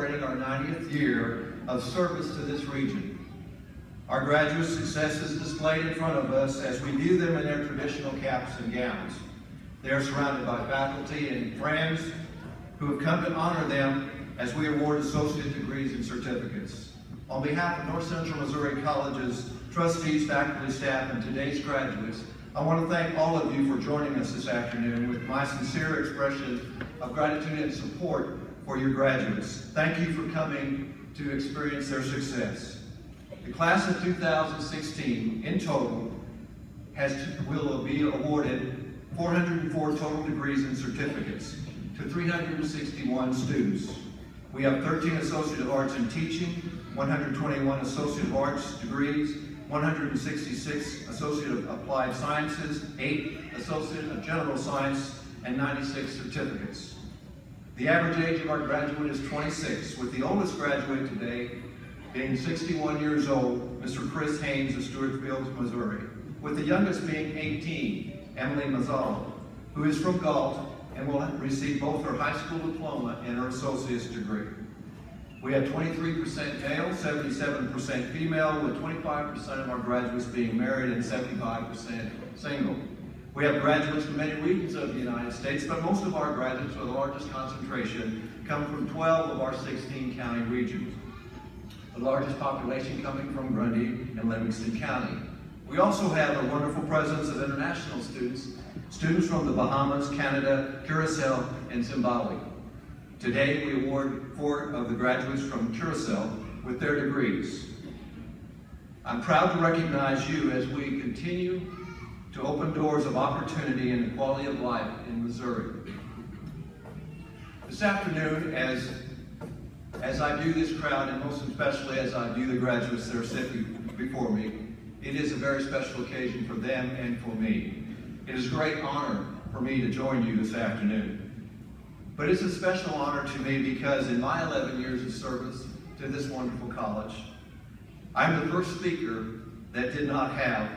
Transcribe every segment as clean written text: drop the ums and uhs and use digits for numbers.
celebrating our 90th year of service to this region. Our graduate success is displayed in front of us as we view them in their traditional caps and gowns. They are surrounded by faculty and friends who have come to honor them as we award associate degrees and certificates. On behalf of North Central Missouri College's trustees, faculty, staff, and today's graduates, I want to thank all of you for joining us this afternoon with my sincere expression of gratitude and support for your graduates. Thank you for coming to experience their success. The class of 2016 in total will be awarded 404 total degrees and certificates to 361 students. We have 13 Associate of Arts in Teaching, 121 Associate of Arts degrees, 166 Associate of Applied Sciences, 8 Associate of General Science, and 96 certificates. The average age of our graduate is 26, with the oldest graduate today being 61 years old, Mr. Chris Haynes of Stewartsville, Missouri, with the youngest being 18, Emily Mazzal, who is from Galt and will receive both her high school diploma and her associate's degree. We have 23% male, 77% female, with 25% of our graduates being married and 75% single. We have graduates from many regions of the United States, but most of our graduates, with the largest concentration, come from 12 of our 16 county regions. The largest population coming from Grundy and Livingston County. We also have a wonderful presence of international students from the Bahamas, Canada, Curacao, and Zimbabwe. Today, we award 4 of the graduates from Curacao with their degrees. I'm proud to recognize you as we continue to open doors of opportunity and quality of life in Missouri. This afternoon, as I view this crowd, and most especially as I view the graduates that are sitting before me, it is a very special occasion for them and for me. It is a great honor for me to join you this afternoon. But it's a special honor to me because in my 11 years of service to this wonderful college, I'm the first speaker that did not have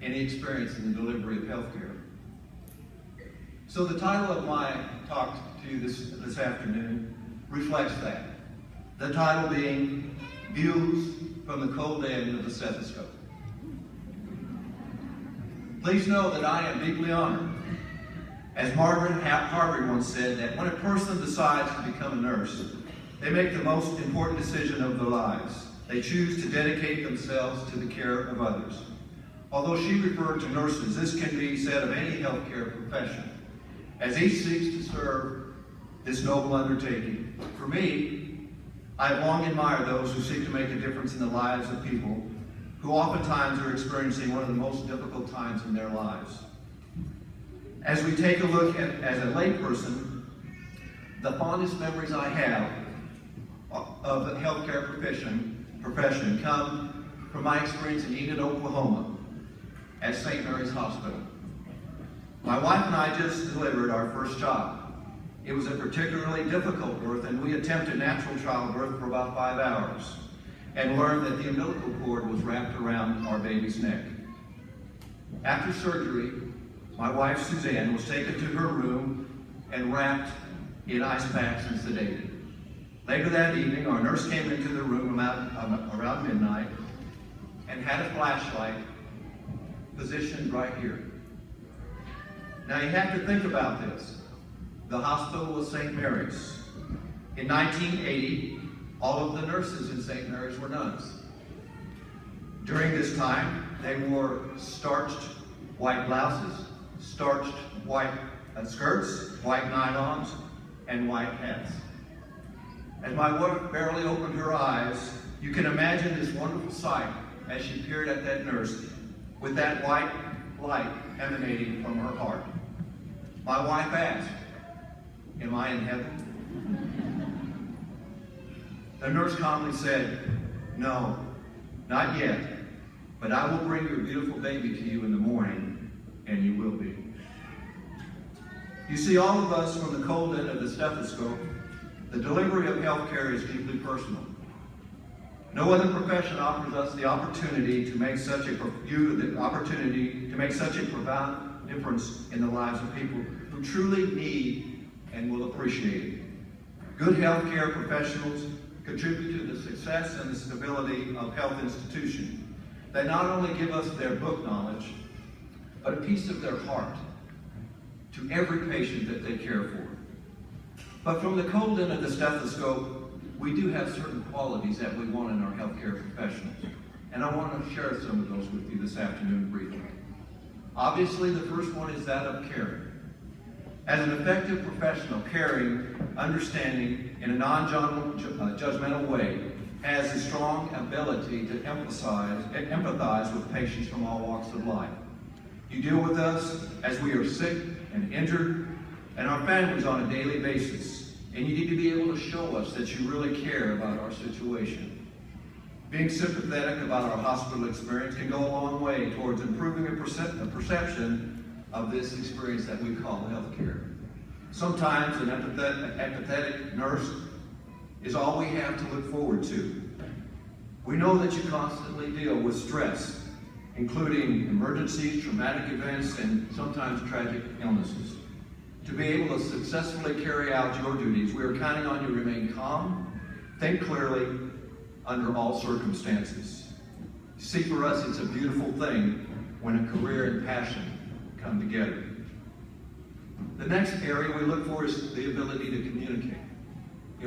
any experience in the delivery of healthcare. So the title of my talk to you this afternoon reflects that. The title being, Views from the Cold End of the Stethoscope. Please know that I am deeply honored. As Margaret Harvey once said, that when a person decides to become a nurse, they make the most important decision of their lives. They choose to dedicate themselves to the care of others. Although she referred to nurses, this can be said of any healthcare profession, as each seeks to serve this noble undertaking. For me, I have long admired those who seek to make a difference in the lives of people who oftentimes are experiencing one of the most difficult times in their lives. As we take a look at, as a layperson, the fondest memories I have of the healthcare profession come from my experience in Enid, Oklahoma, at St. Mary's Hospital. My wife and I just delivered our first child. It was a particularly difficult birth, and we attempted natural childbirth for about 5 hours and learned that the umbilical cord was wrapped around our baby's neck. After surgery, my wife Suzanne was taken to her room and wrapped in ice packs and sedated. Later that evening, our nurse came into the room around midnight and had a flashlight positioned right here. Now you have to think about this. The hospital was St. Mary's. In 1980, all of the nurses in St. Mary's were nuns. During this time, they wore starched white blouses, starched white skirts, white nylons, and white hats. As my wife barely opened her eyes, you can imagine this wonderful sight as she peered at that nurse with that white light emanating from her heart. My wife asked, "Am I in heaven?" The nurse calmly said, "No, not yet, but I will bring your beautiful baby to you in the morning, and you will be." You see, all of us from the cold end of the stethoscope, the delivery of healthcare is deeply personal. No other profession offers us the opportunity to make such a profound difference in the lives of people who truly need and will appreciate it. Good healthcare professionals contribute to the success and the stability of health institutions. They not only give us their book knowledge, but a piece of their heart to every patient that they care for. But from the cold end of the stethoscope, we do have certain qualities that we want in our healthcare professionals. And I want to share some of those with you this afternoon briefly. Obviously, the first one is that of caring. As an effective professional, caring, understanding in a non-judgmental way has a strong ability to empathize with patients from all walks of life. You deal with us as we are sick and injured and our families on a daily basis, and you need to be able to show us that you really care about our situation. Being sympathetic about our hospital experience can go a long way towards improving a perception of this experience that we call healthcare. Sometimes an empathetic nurse is all we have to look forward to. We know that you constantly deal with stress, including emergencies, traumatic events, and sometimes tragic illnesses. To be able to successfully carry out your duties, we are counting on you to remain calm, think clearly, under all circumstances. See, for us, it's a beautiful thing when a career and passion come together. The next area we look for is the ability to communicate.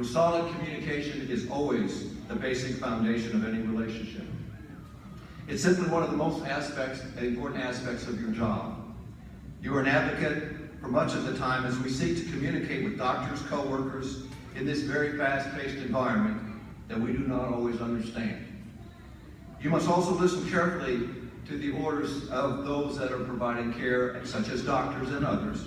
Solid communication is always the basic foundation of any relationship. It's simply one of the most important aspects of your job. You are an advocate for much of the time as we seek to communicate with doctors, co-workers in this very fast-paced environment that we do not always understand. You must also listen carefully to the orders of those that are providing care, such as doctors and others,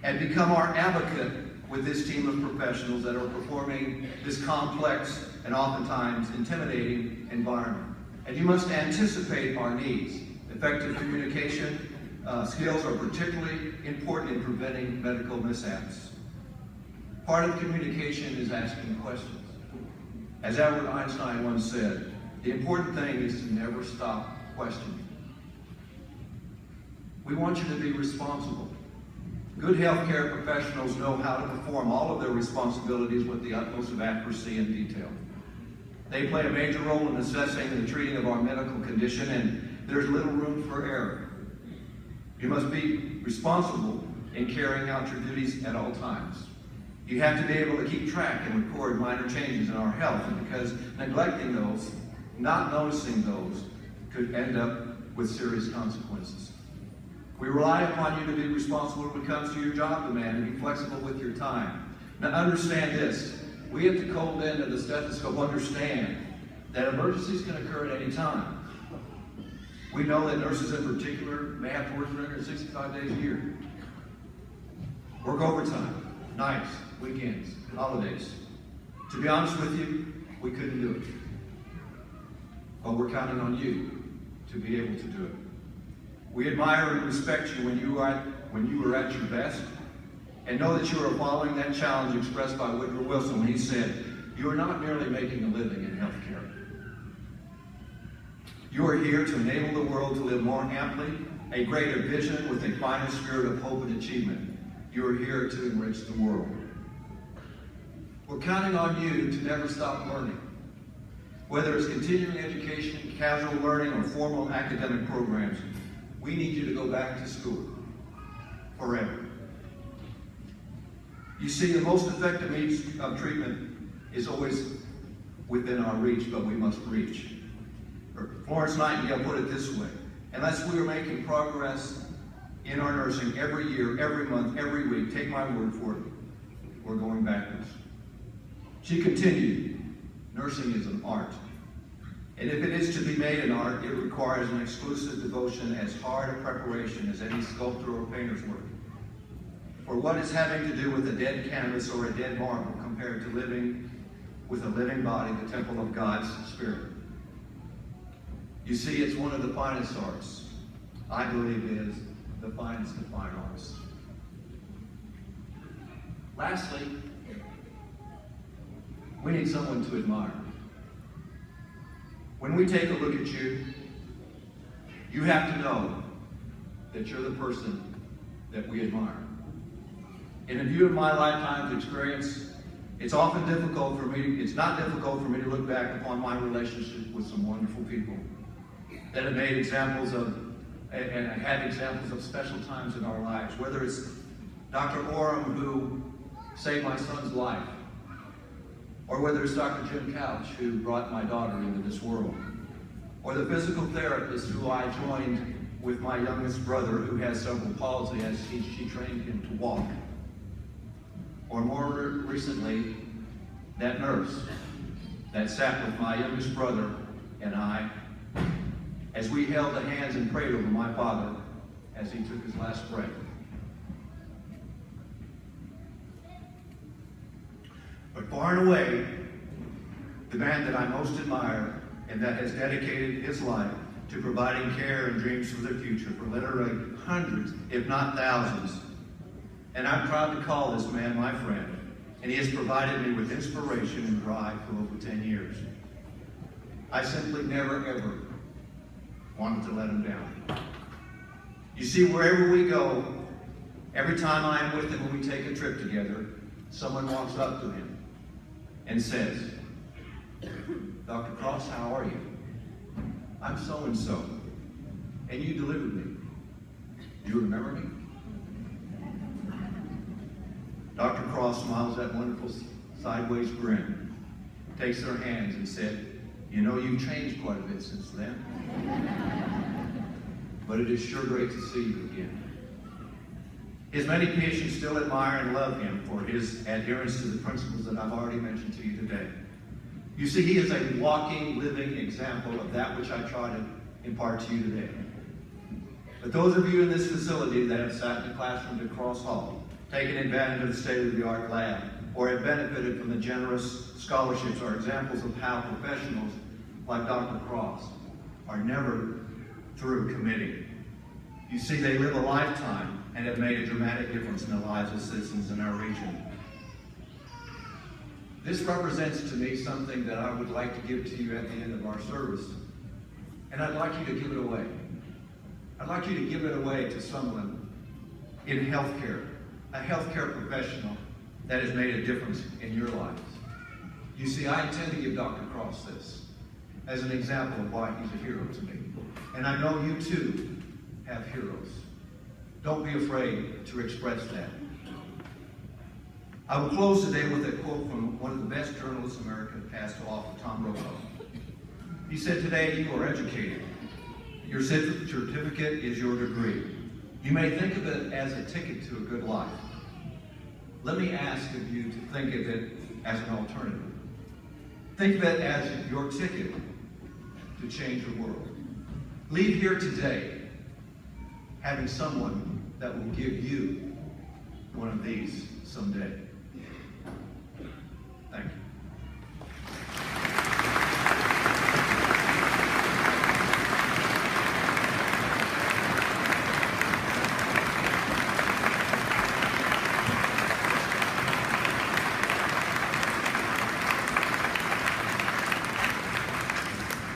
and become our advocate with this team of professionals that are performing this complex and oftentimes intimidating environment. And you must anticipate our needs. Effective communication skills are particularly important in preventing medical mishaps. Part of communication is asking questions. As Albert Einstein once said, the important thing is to never stop questioning. We want you to be responsible. Good healthcare professionals know how to perform all of their responsibilities with the utmost of accuracy and detail. They play a major role in assessing and the treating of our medical condition, and there's little room for error. You must be responsible in carrying out your duties at all times. You have to be able to keep track and record minor changes in our health, because neglecting those, not noticing those, could end up with serious consequences. We rely upon you to be responsible when it comes to your job demand and be flexible with your time. Now understand this, we at the cold end of the stethoscope understand that emergencies can occur at any time. We know that nurses in particular may have to work 365 days a year. Work overtime, nights, weekends, holidays. To be honest with you, we couldn't do it. But we're counting on you to be able to do it. We admire and respect you when you are at your best, and know that you are following that challenge expressed by Woodrow Wilson when he said, "You are not merely making a living in healthcare. You are here to enable the world to live more amply, a greater vision with a finer spirit of hope and achievement. You are here to enrich the world." We're counting on you to never stop learning. Whether it's continuing education, casual learning, or formal academic programs, we need you to go back to school forever. You see, the most effective means of treatment is always within our reach, but we must reach. Florence Nightingale put it this way: unless we are making progress in our nursing every year, every month, every week, take my word for it, we're going backwards. She continued, nursing is an art. And if it is to be made an art, it requires an exclusive devotion, as hard a preparation as any sculptor or painter's work. For what is having to do with a dead canvas or a dead marble compared to living with a living body, the temple of God's Spirit? You see, it's one of the finest arts. I believe it is the finest of fine arts. Lastly, we need someone to admire. When we take a look at you, you have to know that you're the person that we admire. In view of my lifetime's experience It's not difficult for me to look back upon my relationship with some wonderful people that have made examples of, and had examples of special times in our lives, whether it's Dr. Oram, who saved my son's life, or whether it's Dr. Jim Couch, who brought my daughter into this world, or the physical therapist who I joined with my youngest brother, who has cerebral palsy, as she trained him to walk, or more recently, that nurse that sat with my youngest brother and I as we held the hands and prayed over my father as he took his last breath. But far and away, the man that I most admire and that has dedicated his life to providing care and dreams for their future for literally hundreds, if not thousands. And I'm proud to call this man my friend, and he has provided me with inspiration and drive for over 10 years. I simply never, ever wanted to let him down. You see, wherever we go, every time I am with him when we take a trip together, someone walks up to him and says, "Dr. Cross, how are you? I'm so-and-so, and you delivered me. Do you remember me?" Dr. Cross smiles that wonderful sideways grin, takes their hands and said, "You know, you've changed quite a bit since then. But it is sure great to see you again." His many patients still admire and love him for his adherence to the principles that I've already mentioned to you today. You see, he is a walking, living example of that which I try to impart to you today. But those of you in this facility that have sat in the classroom at Cross Hall, taken advantage of the state-of-the-art lab, or have benefited from the generous scholarships, are examples of how professionals like Dr. Cross are never through committing. You see, they live a lifetime and have made a dramatic difference in the lives of citizens in our region. This represents to me something that I would like to give to you at the end of our service, and I'd like you to give it away. I'd like you to give it away to someone in healthcare, a healthcare professional that has made a difference in your lives. You see, I intend to give Dr. Cross this as an example of why he's a hero to me. And I know you too have heroes. Don't be afraid to express that. I will close today with a quote from one of the best journalists America has to offer, Tom Rowe. He said, "Today you are educated. Your certificate is your degree. You may think of it as a ticket to a good life. Let me ask of you to think of it as an alternative. Think of it as your ticket to change the world. Leave here today having someone that will give you one of these someday."